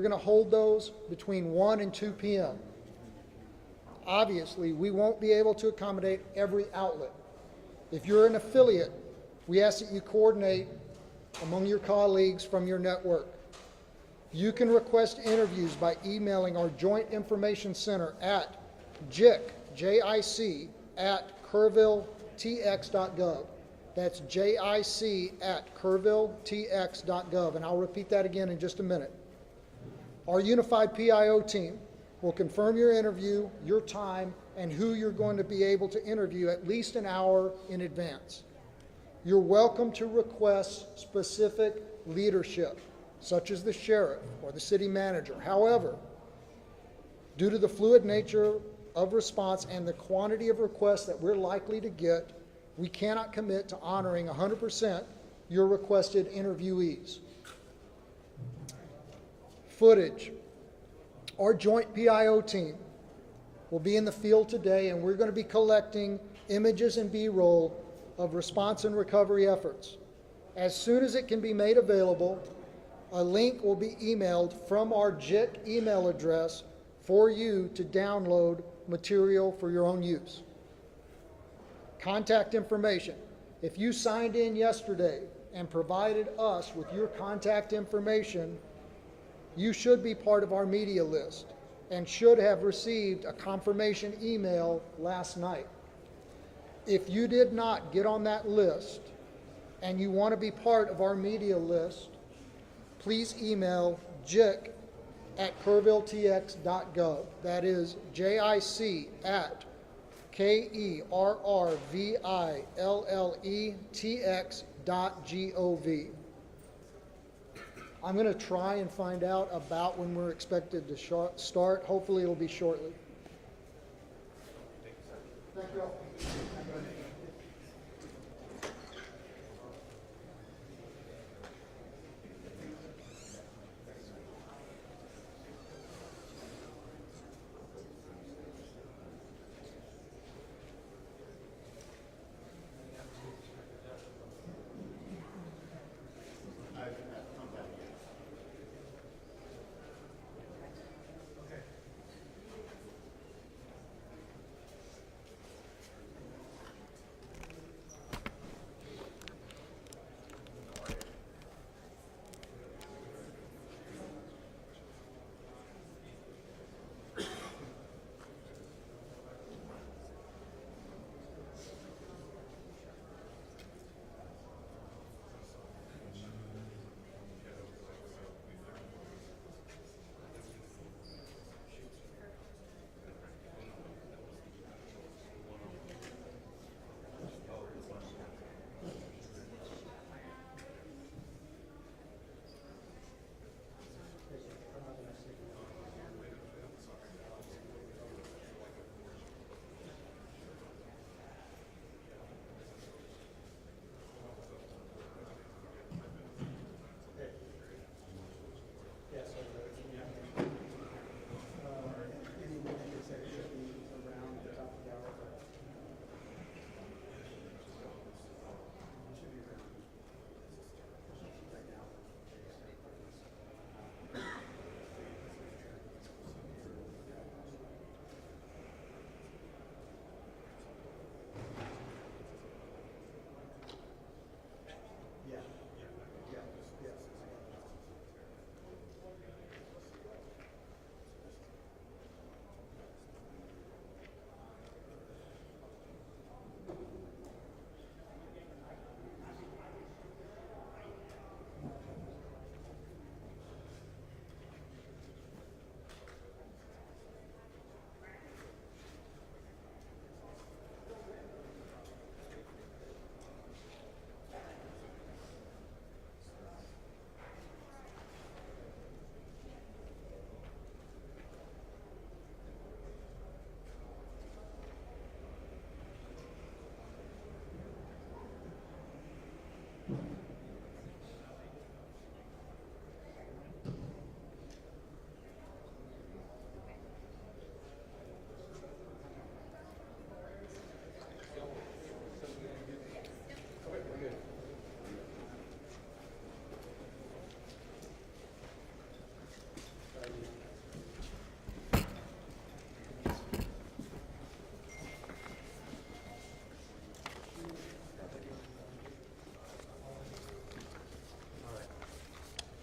going to hold those between 1 and 2 p.m. Obviously, we won't be able to accommodate every outlet. If you're an affiliate, we ask that you coordinate among your colleagues from your network. You can request interviews by emailing our Joint Information Center at JIC at kerrvilletx.gov. That's JIC at kerrvilletx.gov, and I'll repeat that again in just a minute. Our unified PIO team will confirm your interview, your time, and who you're going to be able to interview at least an hour in advance. You're welcome to request specific leadership, such as the sheriff or the city manager. However, due to the fluid nature of response and the quantity of requests that we're likely to get, we cannot commit to honoring 100% your requested interviewees. Footage. Our joint PIO team will be in the field today, and we're going to be collecting images and B-roll of response and recovery efforts. As soon as it can be made available, a link will be emailed from our JIC email address for you to download material for your own use. Contact information. If you signed in yesterday and provided us with your contact information, you should be part of our media list and should have received a confirmation email last night. If you did not get on that list and you want to be part of our media list, please email JIC at kerrvilletx.gov. That is JIC at KERRVILLETX.gov. I'm going to try and find out about when we're expected to start. Hopefully it'll be shortly. Thank you all.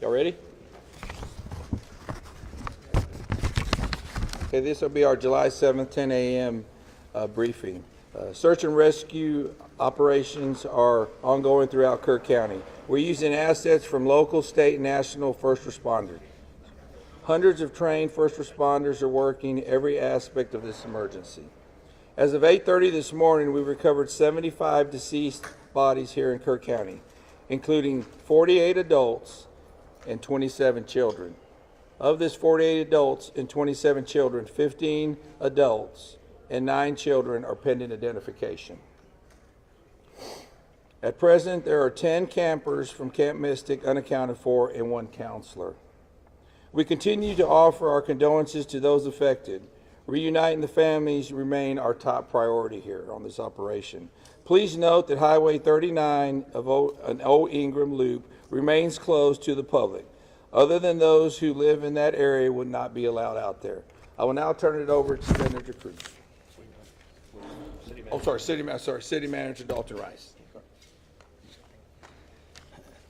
Y'all ready? Okay, this will be our July 7th, 10 a.m. Briefing. Search and rescue operations are ongoing throughout Kerr County. We're using assets from local, state, and national first responders. Hundreds of trained first responders are working every aspect of this emergency. As of 8:30 this morning, we recovered 75 deceased bodies here in Kerr County, including 48 adults and 27 children. Of this 48 adults and 27 children, 15 adults and 9 children are pending identification. At present, there are 10 campers from Camp Mystic unaccounted for and 1 counselor. We continue to offer our condolences to those affected. Reuniting the families remain our top priority here on this operation. Please note that Highway 39 of an Old Ingram Loop remains closed to the public. Other than those who live in that area would not be allowed out there. I will now turn it over to Senator Cruz. City Manager Dalton Rice.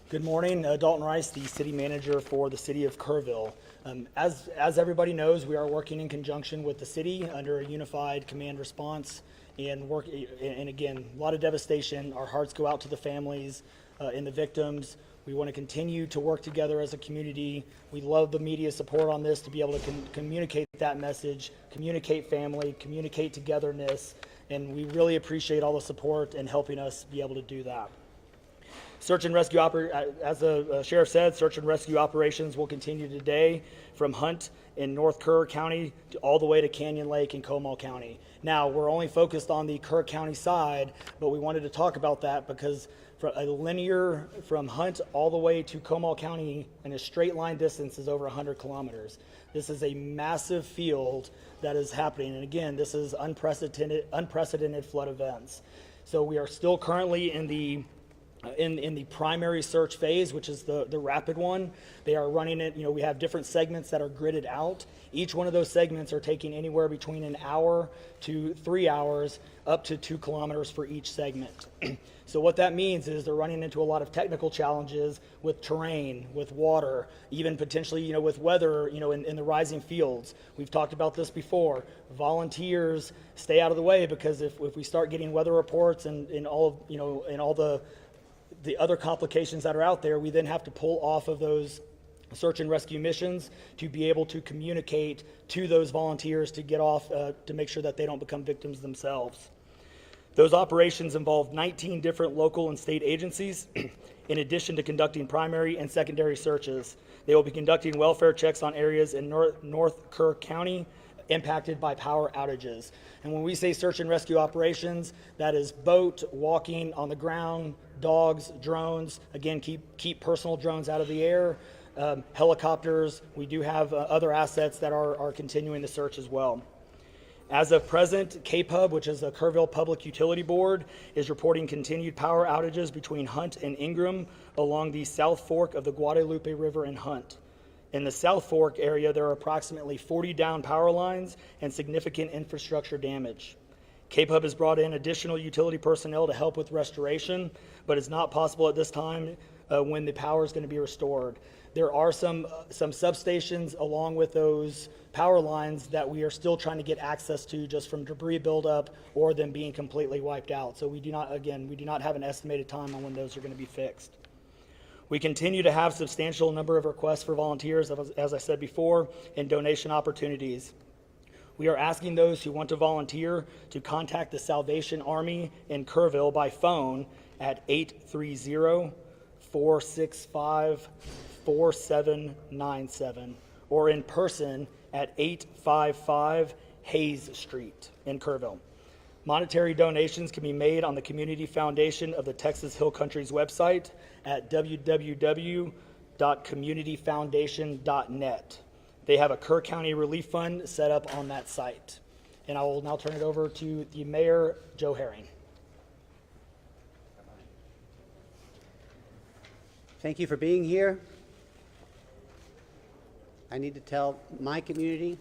Good morning, Dalton Rice, the City Manager for the City of Kerrville. As everybody knows, we are working in conjunction with the city under a unified command response and again, a lot of devastation. Our hearts go out to the families and the victims. We want to continue to work together as a community. We love the media support on this to be able to communicate that message, communicate family, communicate togetherness, and we really appreciate all the support and helping us be able to do that. Search and rescue, as the sheriff said, search and rescue operations will continue today from Hunt in North Kerr County all the way to Canyon Lake in Comal County. Now, we're only focused on the Kerr County side, but we wanted to talk about that because for a linear from Hunt all the way to Comal County in a straight line distance is over 100 kilometers. This is a massive field that is happening. And again, this is unprecedented flood events. So we are still currently in the primary search phase, which is the rapid one. They are running it, we have different segments that are gridded out. Each one of those segments are taking anywhere between an hour to 3 hours, up to 2 kilometers for each segment. So what that means is they're running into a lot of technical challenges with terrain, with water, even potentially, with weather, in the rising fields. We've talked about this before. Volunteers stay out of the way because if we start getting weather reports and all the other complications that are out there, we then have to pull off of those search and rescue missions to be able to communicate to those volunteers to get off, to make sure that they don't become victims themselves. Those operations involve 19 different local and state agencies, in addition to conducting primary and secondary searches. They will be conducting welfare checks on areas in North Kerr County impacted by power outages. And when we say search and rescue operations, that is boat, walking, on the ground, dogs, drones. Again, keep personal drones out of the air. Helicopters. We do have other assets that are continuing the search as well. As of present, KPUB, which is the Kerrville Public Utility Board, is reporting continued power outages between Hunt and Ingram along the South Fork of the Guadalupe River in Hunt. In the South Fork area, there are approximately 40 down power lines and significant infrastructure damage. KPUB has brought in additional utility personnel to help with restoration, but it's not possible at this time when the power is going to be restored. There are some substations along with those power lines that we are still trying to get access to just from debris buildup or them being completely wiped out. So we do not have an estimated time on when those are going to be fixed. We continue to have substantial number of requests for volunteers, as I said before, and donation opportunities. We are asking those who want to volunteer to contact the Salvation Army in Kerrville by phone at 830-465-4797 or in person at 855 Hayes Street in Kerrville. Monetary donations can be made on the Community Foundation of the Texas Hill Country's website at www.communityfoundation.net. They have a Kerr County Relief Fund set up on that site. And I will now turn it over to the Mayor, Joe Herring. Thank you for being here. I need to tell my community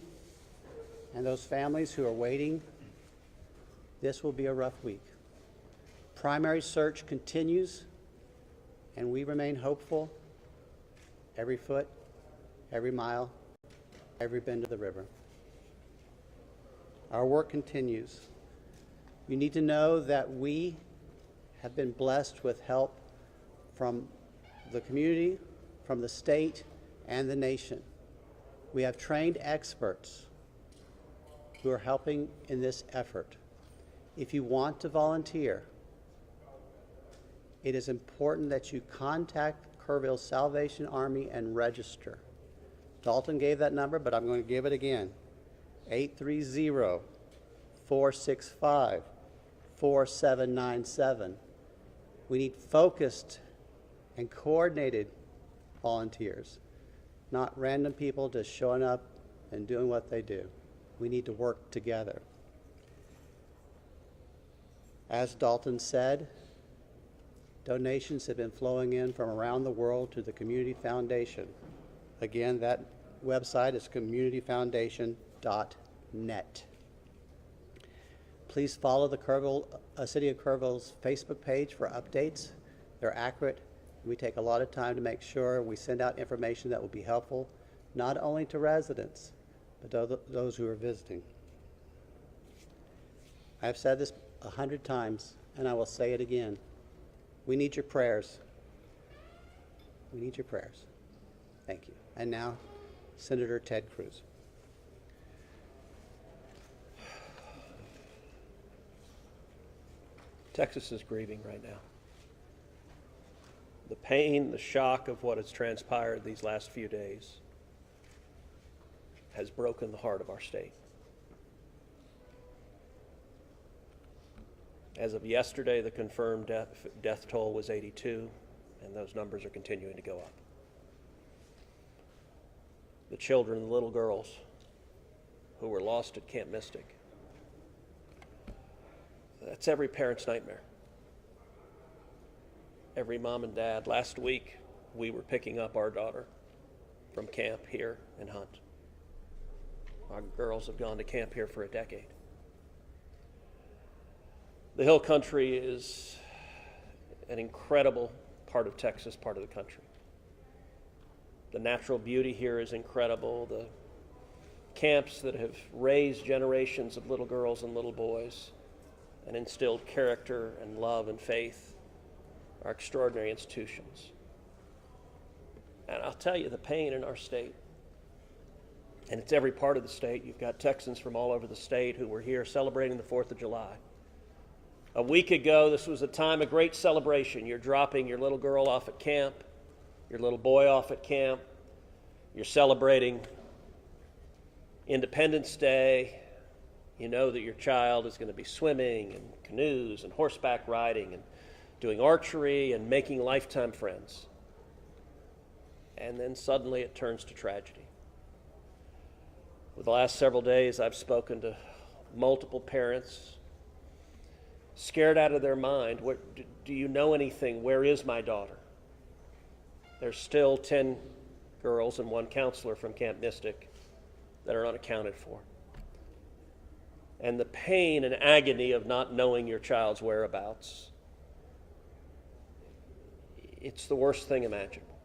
and those families who are waiting, this will be a rough week. Primary search continues, and we remain hopeful every foot, every mile, every bend of the river. Our work continues. You need to know that we have been blessed with help from the community, from the state, and the nation. We have trained experts who are helping in this effort. If you want to volunteer, it is important that you contact Kerrville Salvation Army and register. Dalton gave that number, but I'm going to give it again. 830-465-4797. We need focused and coordinated volunteers, not random people just showing up and doing what they do. We need to work together. As Dalton said, donations have been flowing in from around the world to the Community Foundation. Again, that website is communityfoundation.net. Please follow the City of Kerrville's Facebook page for updates. They're accurate. We take a lot of time to make sure we send out information that will be helpful, not only to residents, but to those who are visiting. I've said this 100 times, and I will say it again. We need your prayers. We need your prayers. Thank you. And now, Senator Ted Cruz. Texas is grieving right now. The pain, the shock of what has transpired these last few days has broken the heart of our state. As of yesterday, the confirmed death toll was 82, and those numbers are continuing to go up. The children, the little girls who were lost at Camp Mystic, that's every parent's nightmare. Every mom and dad. Last week, we were picking up our daughter from camp here in Hunt. Our girls have gone to camp here for a decade. The Hill Country is an incredible part of Texas, part of the country. The natural beauty here is incredible. The camps that have raised generations of little girls and little boys and instilled character and love and faith are extraordinary institutions. And I'll tell you, the pain in our state, and it's every part of the state. You've got Texans from all over the state who were here celebrating the 4th of July. A week ago, this was a time of great celebration. You're dropping your little girl off at camp, your little boy off at camp. You're celebrating Independence Day. You know that your child is going to be swimming and canoes and horseback riding and doing archery and making lifetime friends. And then suddenly it turns to tragedy. For the last several days, I've spoken to multiple parents, scared out of their mind. Do you know anything? Where is my daughter? There's still 10 girls and 1 counselor from Camp Mystic that are unaccounted for. And the pain and agony of not knowing your child's whereabouts, it's the worst thing imaginable.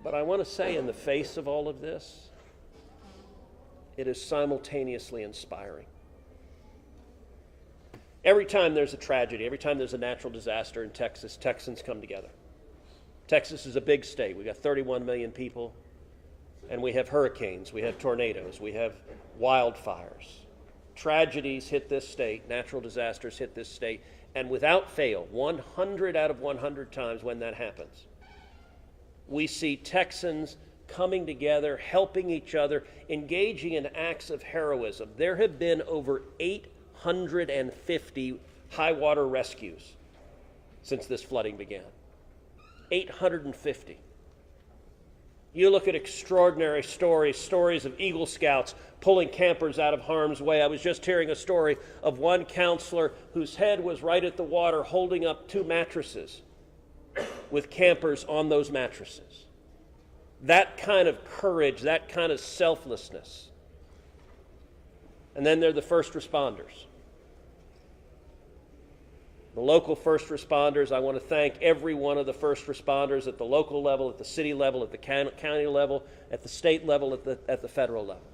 But I want to say, in the face of all of this, it is simultaneously inspiring. Every time there's a tragedy, every time there's a natural disaster in Texas, Texans come together. Texas is a big state. We've got 31 million people, and we have hurricanes, we have tornadoes, we have wildfires. Tragedies hit this state, natural disasters hit this state, and without fail, 100 out of 100 times when that happens, we see Texans coming together, helping each other, engaging in acts of heroism. There have been over 850 high water rescues since this flooding began. 850. You look at extraordinary stories of Eagle Scouts pulling campers out of harm's way. I was just hearing a story of one counselor whose head was right at the water holding up 2 mattresses with campers on those mattresses. That kind of courage, that kind of selflessness. And then there are the first responders. The local first responders, I want to thank every one of the first responders at the local level, at the city level, at the county level, at the state level, at the federal level.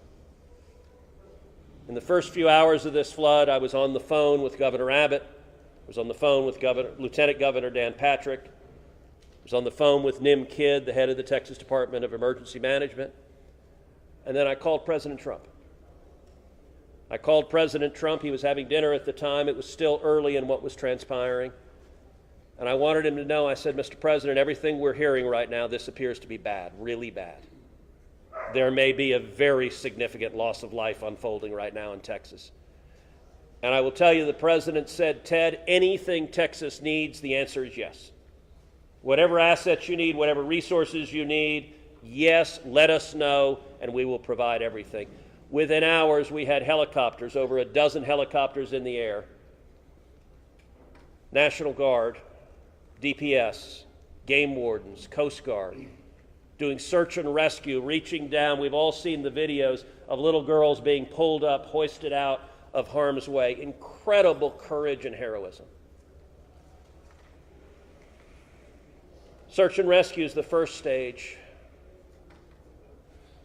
In the first few hours of this flood, I was on the phone with Governor Abbott. I was on the phone with Lieutenant Governor Dan Patrick. I was on the phone with Nim Kidd, the head of the Texas Department of Emergency Management. And then I called President Trump. I called President Trump. He was having dinner at the time. It was still early in what was transpiring. And I wanted him to know, I said, Mr. President, everything we're hearing right now, this appears to be bad, really bad. There may be a very significant loss of life unfolding right now in Texas. And I will tell you, the President said, Ted, anything Texas needs, the answer is yes. Whatever assets you need, whatever resources you need, yes, let us know, and we will provide everything. Within hours, we had helicopters, over a dozen helicopters in the air. National Guard, DPS, game wardens, Coast Guard, doing search and rescue, reaching down. We've all seen the videos of little girls being pulled up, hoisted out of harm's way. Incredible courage and heroism. Search and rescue is the first stage,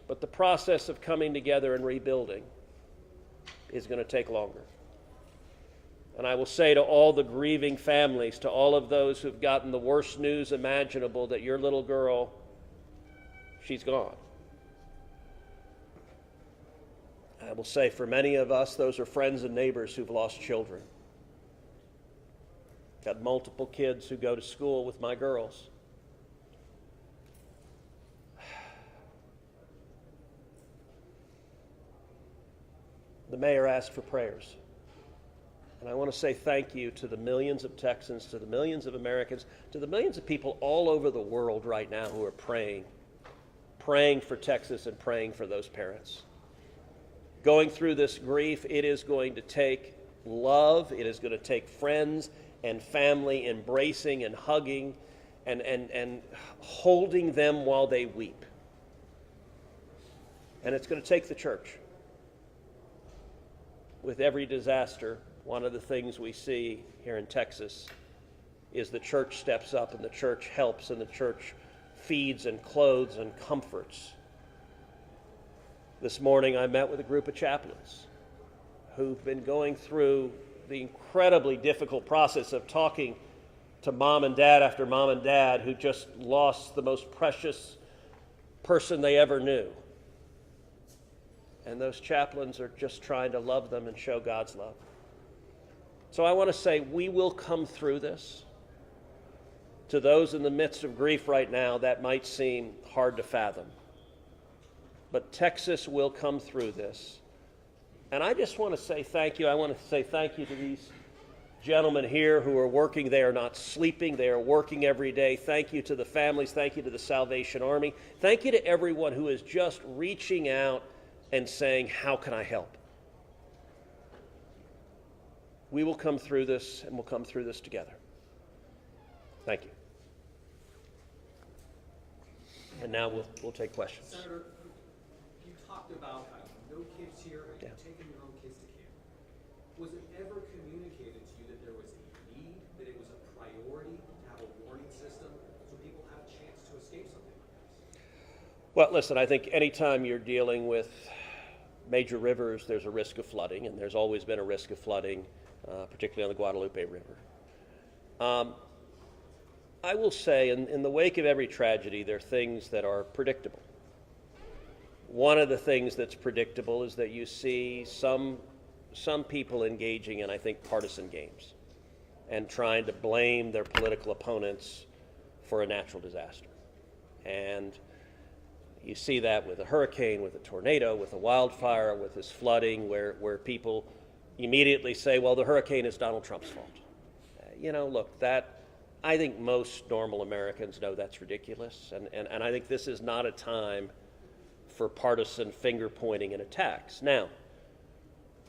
but the process of coming together and rebuilding is going to take longer. And I will say to all the grieving families, to all of those who've gotten the worst news imaginable, that your little girl, she's gone. I will say for many of us, those are friends and neighbors who've lost children. Got multiple kids who go to school with my girls. The mayor asked for prayers. And I want to say thank you to the millions of Texans, to the millions of Americans, to the millions of people all over the world right now who are praying for Texas and praying for those parents. Going through this grief, it is going to take love, it is going to take friends and family embracing and hugging and holding them while they weep. And it's going to take the church. With every disaster, one of the things we see here in Texas is the church steps up and the church helps and the church feeds and clothes and comforts. This morning I met with a group of chaplains who've been going through the incredibly difficult process of talking to mom and dad after mom and dad who just lost the most precious person they ever knew. And those chaplains are just trying to love them and show God's love. So I want to say we will come through this. To those in the midst of grief right now, that might seem hard to fathom. But Texas will come through this. And I just want to say thank you. I want to say thank you to these gentlemen here who are working. They are not sleeping. They are working every day. Thank you to the families. Thank you to the Salvation Army. Thank you to everyone who is just reaching out and saying, how can I help? We will come through this, and we'll come through this together. Thank you. And now we'll take questions. Senator, you talked about no kids here and taking your own kids to camp. Was it ever communicated to you that there was a need, that it was a priority to have a warning system so people have a chance to escape something like this? Well, listen, I think anytime you're dealing with major rivers, there's a risk of flooding, and there's always been a risk of flooding, particularly on the Guadalupe River. I will say, in the wake of every tragedy, there are things that are predictable. One of the things that's predictable is that you see some people engaging in, I think, partisan games and trying to blame their political opponents for a natural disaster. And you see that with a hurricane, with a tornado, with a wildfire, with this flooding, where people immediately say, well, the hurricane is Donald Trump's fault. Look, I think most normal Americans know that's ridiculous, and I think this is not a time for partisan finger-pointing and attacks. Now,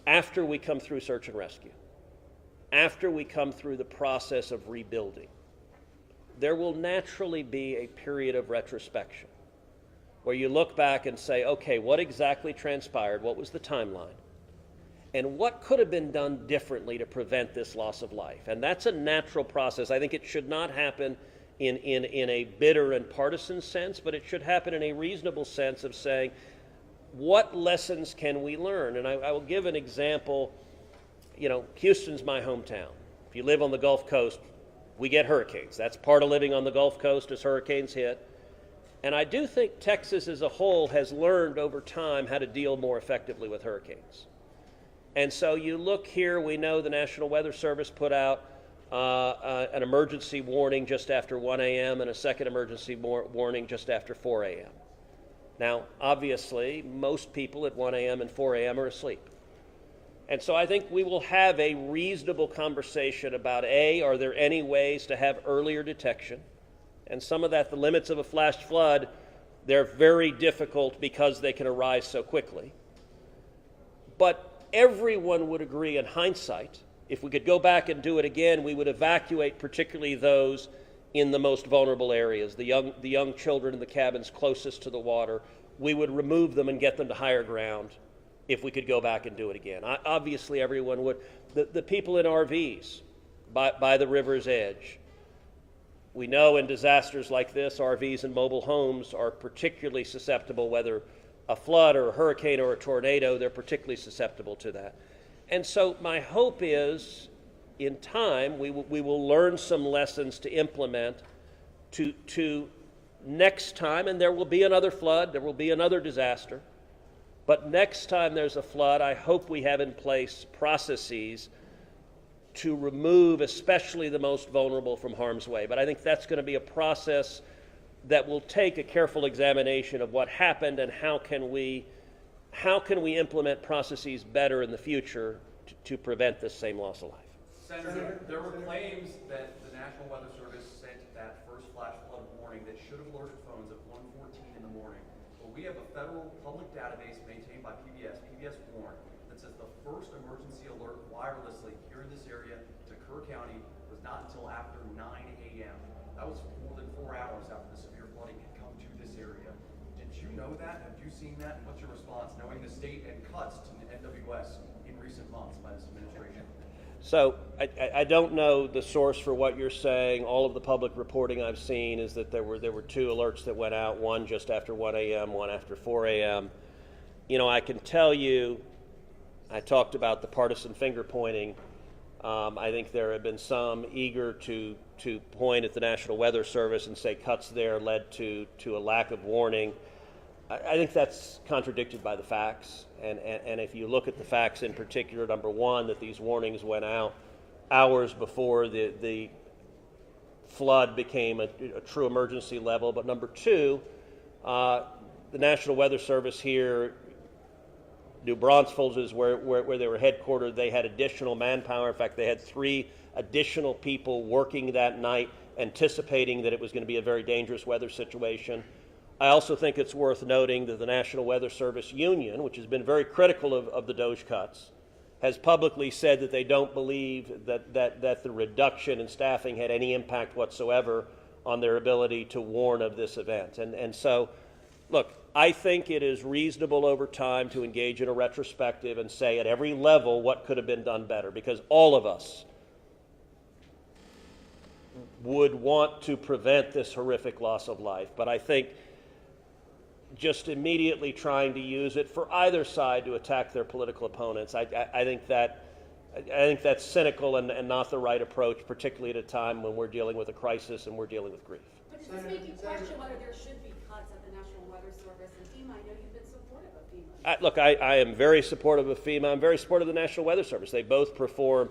after we come through search and rescue, after we come through the process of rebuilding, there will naturally be a period of retrospection where you look back and say, okay, what exactly transpired? What was the timeline? and what could have been done differently to prevent this loss of life. And that's a natural process. I think it should not happen in a bitter and partisan sense, but it should happen in a reasonable sense of saying, what lessons can we learn? And I will give an example. You know, Houston's my hometown. If you live on the Gulf Coast, we get hurricanes. That's part of living on the Gulf Coast as hurricanes hit. And I do think Texas as a whole has learned over time how to deal more effectively with hurricanes. And so you look here, we know the National Weather Service put out an emergency warning just after 1 a.m. and a second emergency warning just after 4 a.m. Now, obviously, most people at 1 a.m. and 4 a.m. are asleep. And so I think we will have a reasonable conversation about, A, are there any ways to have earlier detection? And some of that, the limits of a flash flood, they're very difficult because they can arise so quickly. But everyone would agree in hindsight, if we could go back and do it again, we would evacuate particularly those in the most vulnerable areas, the young children in the cabins closest to the water. We would remove them and get them to higher ground if we could go back and do it again. Obviously, everyone would. The people in RVs by the river's edge. We know in disasters like this, RVs and mobile homes are particularly susceptible, whether a flood or a hurricane or a tornado, they're particularly susceptible to that. And so my hope is, in time, we will learn some lessons to implement to next time, and there will be another flood, there will be another disaster. But next time there's a flood, I hope we have in place processes to remove especially the most vulnerable from harm's way. But I think that's going to be a process that will take a careful examination of what happened and how can we implement processes better in the future to prevent this same loss of life. Senator, there were claims that the National Weather Service sent that first flash flood warning that should have alerted phones at 1:14 in the morning. But we have a federal public database maintained by PBS Warn, that says the first emergency alert wirelessly here in this area to Kerr County was not until after 9 a.m. That was more than 4 hours after the severe flooding had come to this area. Did you know that? Have you seen that? And what's your response, knowing the state and cuts to the NWS in recent months by this administration? So I don't know the source for what you're saying. All of the public reporting I've seen is that there were 2 alerts that went out, one just after 1 a.m., one after 4 a.m. You know, I can tell you, I talked about the partisan finger pointing. I think there have been some eager to point at the National Weather Service and say cuts there led to a lack of warning. I think that's contradicted by the facts. And if you look at the facts in particular, number one, that these warnings went out hours before the flood became a true emergency level. But number two, the National Weather Service here, New Braunfels is where they were headquartered. They had additional manpower. In fact, they had 3 additional people working that night, anticipating that it was going to be a very dangerous weather situation. I also think it's worth noting that the National Weather Service Union, which has been very critical of the DOGE cuts, has publicly said that they don't believe that the reduction in staffing had any impact whatsoever on their ability to warn of this event. And so, look, I think it is reasonable over time to engage in a retrospective and say at every level what could have been done better, because all of us would want to prevent this horrific loss of life. But I think just immediately trying to use it for either side to attack their political opponents, I think that's cynical and not the right approach, particularly at a time when we're dealing with a crisis and we're dealing with grief. But does this make you question whether there should be cuts at the National Weather Service and FEMA? I know you've been supportive of FEMA. Look, I am very supportive of FEMA. I'm very supportive of the National Weather Service. They both perform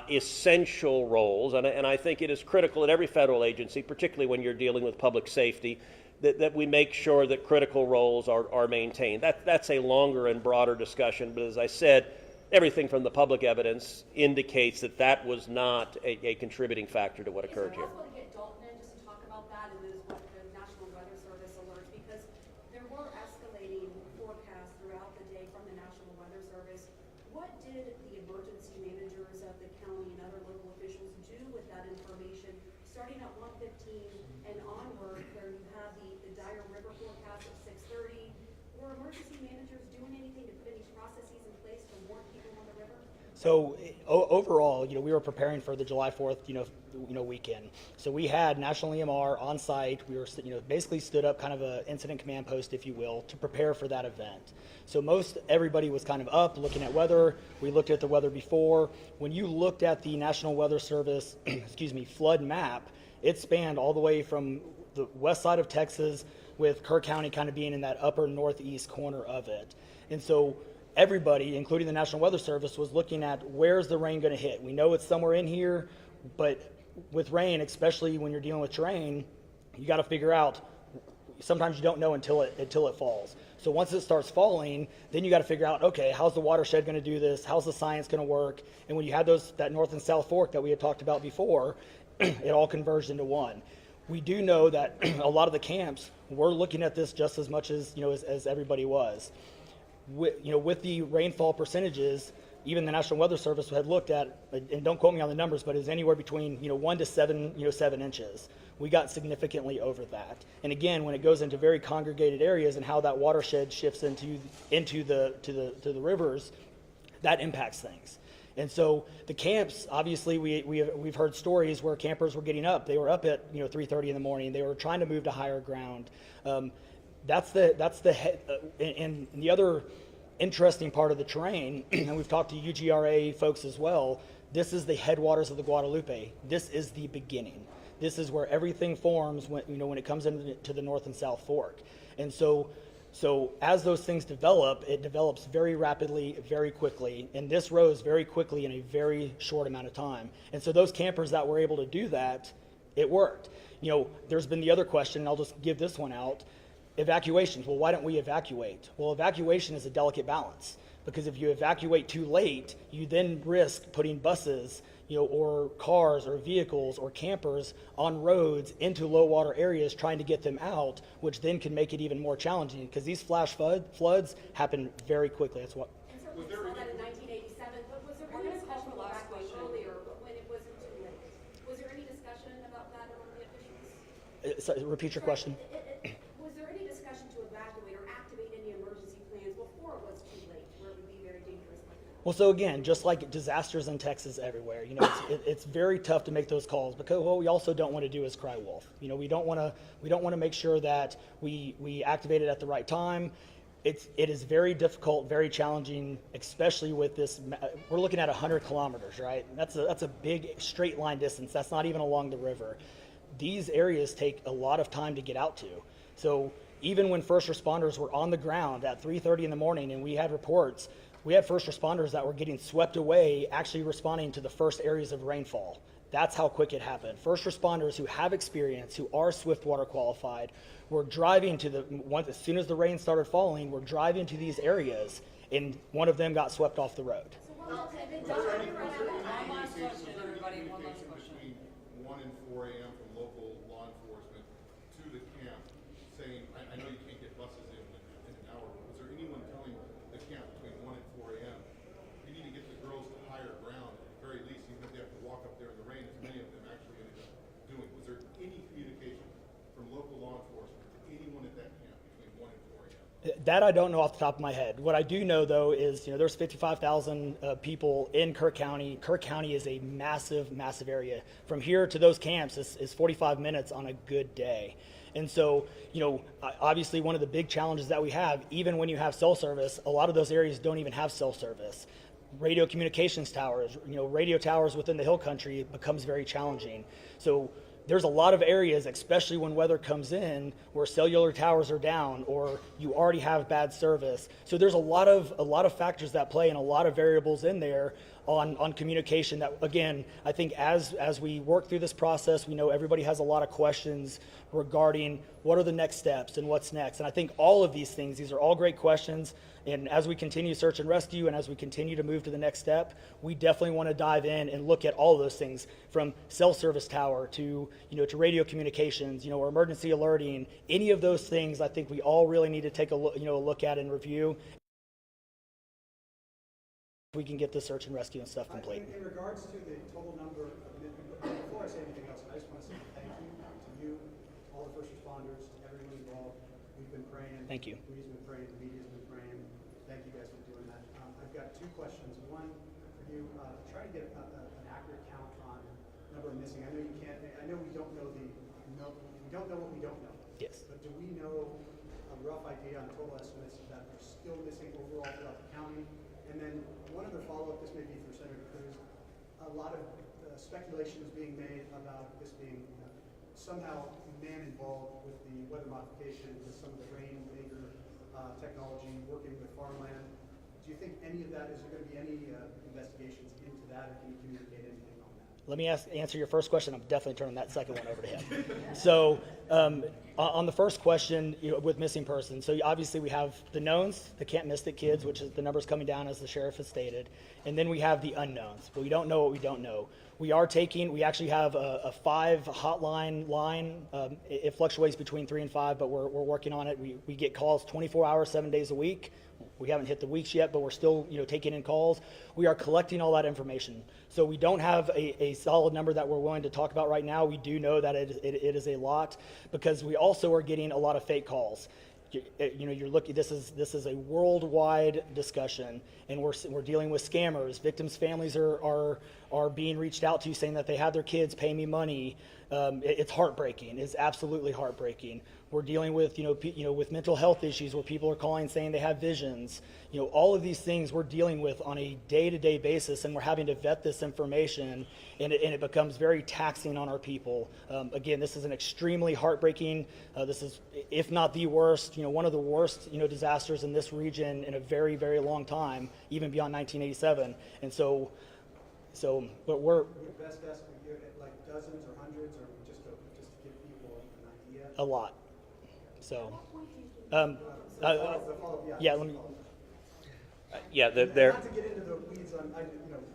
essential roles, and I think it is critical at every federal agency, particularly when you're dealing with public safety, that we make sure that critical roles are maintained. That's a longer and broader discussion, but as I said, everything from the public evidence indicates that was not a contributing factor to what occurred here. Is it possible to get Dalton in just to talk about that and then what the National Weather Service alerts? Because there were escalating forecasts throughout the day from the National Weather Service. What did the emergency managers of the county and other local officials do with that information, starting at 1:15 and onward, where you have the dire river forecast at 6:30? Were emergency managers doing anything to put any processes in place to warn people when So overall, we were preparing for the July 4th, weekend. So we had National EMR on site. We were, basically stood up kind of a incident command post, if you will, to prepare for that event. So everybody was kind of up looking at weather. We looked at the weather before. When you looked at the National Weather Service, flood map, it spanned all the way from the west side of Texas, with Kerr County kind of being in that upper northeast corner of it. And so everybody, including the National Weather Service, was looking at where's the rain going to hit. We know it's somewhere in here, but with rain, especially when you're dealing with terrain, you got to figure out, sometimes you don't know until it falls. So once it starts falling, then you got to figure out, okay, how's the watershed going to do this? How's the science going to work? And when you had that north and south fork that we had talked about before, it all converged into one. We do know that a lot of the camps were looking at this just as much as everybody was. With the rainfall percentages, even the National Weather Service had looked at, and don't quote me on the numbers, but it's anywhere between 1 to 7 inches. We got significantly over that. And again, when it goes into very congregated areas and how that watershed shifts into the rivers, that impacts things. And so the camps, obviously, we've heard stories where campers were getting up. They were up at 3:30 in the morning. They were trying to move to higher ground. And the other interesting part of the terrain, and we've talked to UGRA folks as well. This is the headwaters of the Guadalupe. This is the beginning. This is where everything forms when it comes into the North and South Fork. And so as those things develop, it develops very rapidly, very quickly, and this rose very quickly in a very short amount of time. And so those campers that were able to do that, it worked. There's been the other question, and I'll just give this one out. Evacuations. Well, why don't we evacuate? Well, evacuation is a delicate balance, because if you evacuate too late, you then risk putting buses, or cars or vehicles or campers on roads into low water areas trying to get them out, which then can make it even more challenging, because these flash floods happen very quickly. That's what. And certainly we saw that in 1987, but was there any discussion about evacuation earlier, but when it wasn't too late? Was there any discussion about that among the officials? Repeat your question. Was there any discussion to evacuate or activate any emergency plans before it was too late, where it would be very dangerous like that? Well, so again, just like disasters in Texas everywhere, it's very tough to make those calls, because what we also don't want to do is cry wolf. We don't want to make sure that we activate it at the right time. It is very difficult, very challenging, especially with this. We're looking at 100 kilometers, right? That's a big straight line distance. That's not even along the river. These areas take a lot of time to get out to. So even when first responders were on the ground at 3:30 in the morning, and we had reports, we had first responders that were getting swept away, actually responding to the first areas of rainfall. That's how quick it happened. First responders who have experience, who are Swiftwater qualified, were driving as soon as the rain started falling, were driving to these areas, and one of them got swept off the road. So what else had been done? One last question, everybody, one last question. Between 1 and 4 a.m. from local law enforcement to the camp, saying, I know you can't get buses in an hour, but was there anyone telling the camp between 1 and 4 a.m., you need to get the girls to higher ground, at the very least, even if they have to walk up there in the rain, as many of them actually ended up doing? Was there any communication from local law enforcement to anyone at that camp between 1 and 4 a.m.? That I don't know off the top of my head. What I do know, though, is there's 55,000 people in Kerr County. Kerr County is a massive, massive area. From here to those camps is 45 minutes on a good day. And so, obviously one of the big challenges that we have, even when you have cell service, a lot of those areas don't even have cell service. Radio communications towers, radio towers within the hill country becomes very challenging. So there's a lot of areas, especially when weather comes in, where cellular towers are down or you already have bad service. So there's a lot of factors that play and a lot of variables in there on communication that, again, I think as we work through this process, we know everybody has a lot of questions regarding what are the next steps and what's next. And I think all of these things, these are all great questions. And as we continue search and rescue and as we continue to move to the next step, we definitely want to dive in and look at all of those things, from cell service tower to radio communications, or emergency alerting. Any of those things, I think we all really need to take a look at and review. We can get the search and rescue and stuff complete. In regards to the total number, before I say anything else, I just want to say thank you to you, all the first responders, everyone involved. We've been praying. Thank you. We've been praying. The media's been praying. Thank you guys for doing that. I've got two questions. One, you try to get an accurate count on number of missing? I know you can't. I know we don't know we don't know what we don't know. Yes. But do we know a rough idea on total estimates that are still missing overall throughout the county? And then one other follow-up. This may be for Senator Cruz. A lot of speculation is being made about this being somehow man involved with the weather modification, with some of the rainmaker technology, working with farmland. Do you think any of that, is there going to be any investigations into that, or can you communicate anything on that? Let me answer your first question. I'm definitely turning that second one over to him. So on the first question, with missing persons, so obviously we have the knowns, the Camp Mystic kids, which is the numbers coming down as the sheriff has stated, and then we have the unknowns. But we don't know what we don't know. We actually have a 5 hotline line. It fluctuates between 3 and 5, but we're working on it. We get calls 24 hours, 7 days a week. We haven't hit the weeks yet, but we're still, taking in calls. We are collecting all that information. So we don't have a solid number that we're willing to talk about right now. We do know that it is a lot, because we also are getting a lot of fake calls. You're looking. This is a worldwide discussion, and we're dealing with scammers. Victims' families are being reached out to, saying that they have their kids pay me money. It's heartbreaking. It's absolutely heartbreaking. We're dealing with with mental health issues, where people are calling saying they have visions. All of these things we're dealing with on a day-to-day basis, and we're having to vet this information, and it becomes very taxing on our people. Again, this is an extremely heartbreaking. This is, if not the worst, one of the worst disasters in this region in a very, very long time, even beyond 1987. And but we're best estimate, like dozens or hundreds, or just to give people an idea? A lot. So, Yeah, let me. Yeah, Not to get into the weeds on,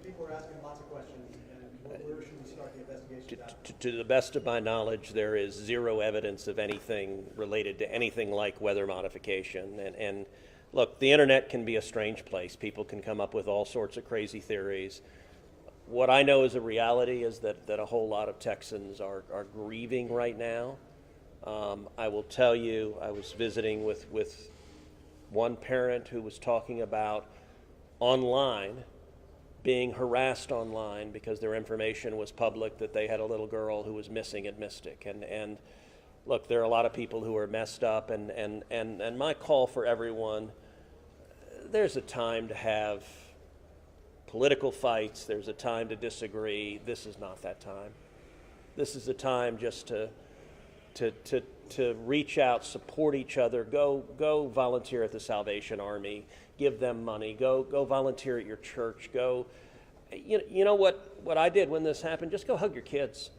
people are asking lots of questions, and where should we start the investigation at? to the best of my knowledge, there is zero evidence of anything related to anything like weather modification. And look, the internet can be a strange place. People can come up with all sorts of crazy theories. What I know is a reality is that a whole lot of Texans are grieving right now. I will tell you, I was visiting with one parent who was talking about online, being harassed online because their information was public that they had a little girl who was missing at Mystic. And look, there are a lot of people who are messed up, and my call for everyone, there's a time to have political fights, there's a time to disagree. This is not that time. This is the time just to reach out, support each other, go volunteer at the Salvation Army, give them money, go volunteer at your church, you know what I did when this happened? Just go hug your kids.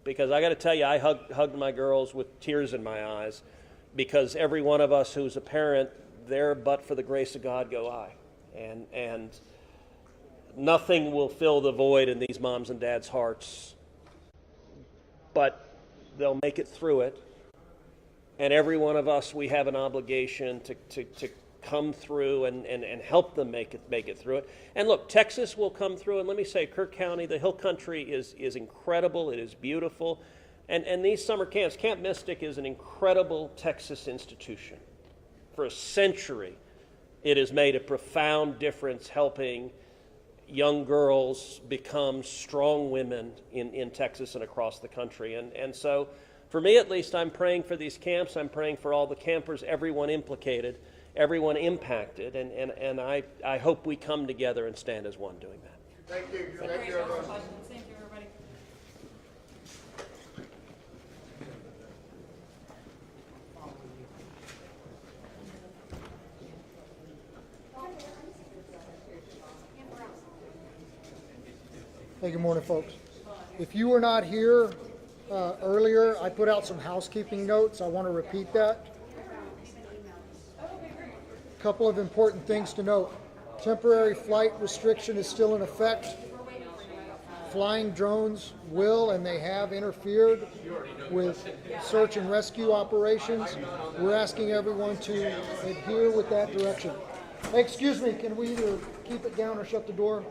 Because I got to tell you, I hugged my girls with tears in my eyes, because every one of us who's a parent, there but for the grace of God go I. And nothing will fill the void in these moms and dads' hearts, but they'll make it through it. And every one of us, we have an obligation to come through and help them make it through it. And look, Texas will come through, and let me say, Kerr County, the Hill Country is incredible. It is beautiful. And these summer camps, Camp Mystic is an incredible Texas institution. For a century, it has made a profound difference helping young girls become strong women in Texas and across the country. And so, for me at least, I'm praying for these camps. I'm praying for all the campers, everyone implicated, everyone impacted. And I hope we come together and stand as one doing that. Thank you. Thank you, everyone. Thank you, everybody. Hey, good morning, folks. If you were not here earlier, I put out some housekeeping notes. I want to repeat that. A couple of important things to note. Temporary flight restriction is still in effect. Flying drones will and they have interfered with search and rescue operations. We're asking everyone to adhere with that direction. Hey, excuse me, can we either keep it down or shut the door?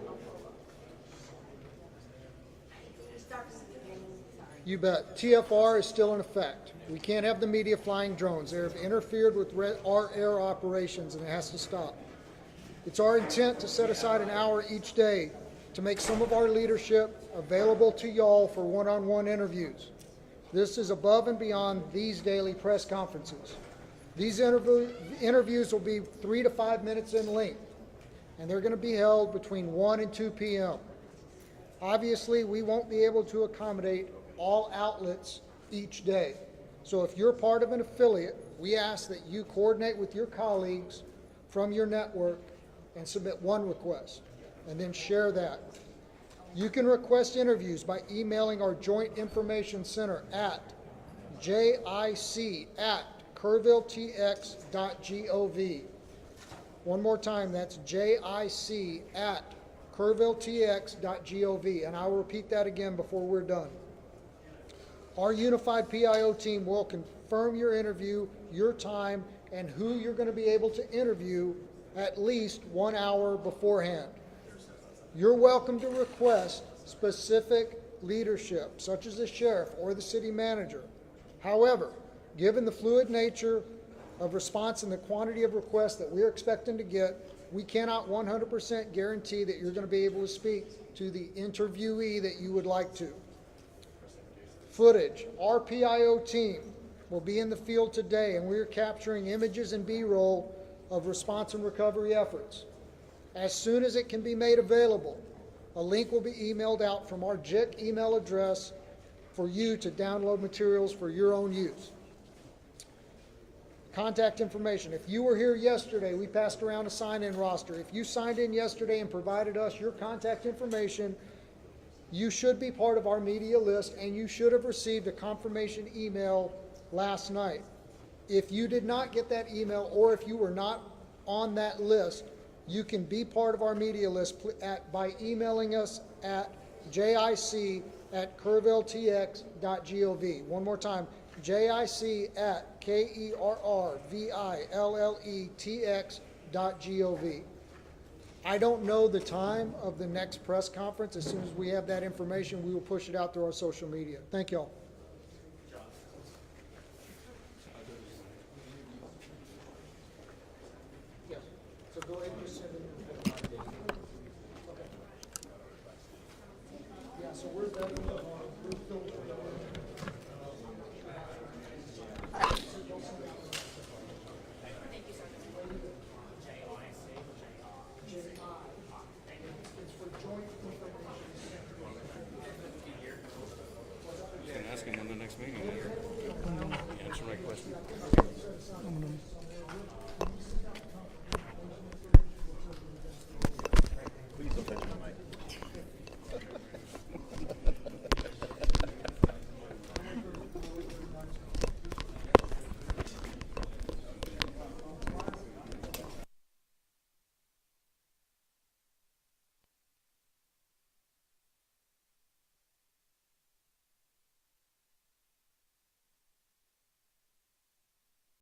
You bet. TFR is still in effect. We can't have the media flying drones. They have interfered with our air operations, and it has to stop. It's our intent to set aside an hour each day to make some of our leadership available to y'all for one-on-one interviews. This is above and beyond these daily press conferences. These interviews will be 3 to 5 minutes in length, and they're going to be held between 1 and 2 p.m. Obviously, we won't be able to accommodate all outlets each day. So if you're part of an affiliate, we ask that you coordinate with your colleagues from your network and submit one request, and then share that. You can request interviews by emailing our Joint Information Center at jic@kerrvilletx.gov. One more time, that's jic@kerrvilletx.gov, and I will repeat that again before we're done. Our unified PIO team will confirm your interview, your time, and who you're going to be able to interview at least 1 hour beforehand. You're welcome to request specific leadership, such as the sheriff or the city manager. However, given the fluid nature of response and the quantity of requests that we're expecting to get, we cannot 100% guarantee that you're going to be able to speak to the interviewee that you would like to. Footage. Our PIO team will be in the field today, and we are capturing images and B-roll of response and recovery efforts. As soon as it can be made available, a link will be emailed out from our JIC email address for you to download materials for your own use. Contact information. If you were here yesterday, we passed around a sign-in roster. If you signed in yesterday and provided us your contact information, you should be part of our media list, and you should have received a confirmation email last night. If you did not get that email, or if you were not on that list, you can be part of our media list by emailing us at jic@kerrvilletx.gov. One more time, jic@kerrvilletx.gov. I don't know the time of the next press conference. As soon as we have that information, we will push it out through our social media. Thank y'all.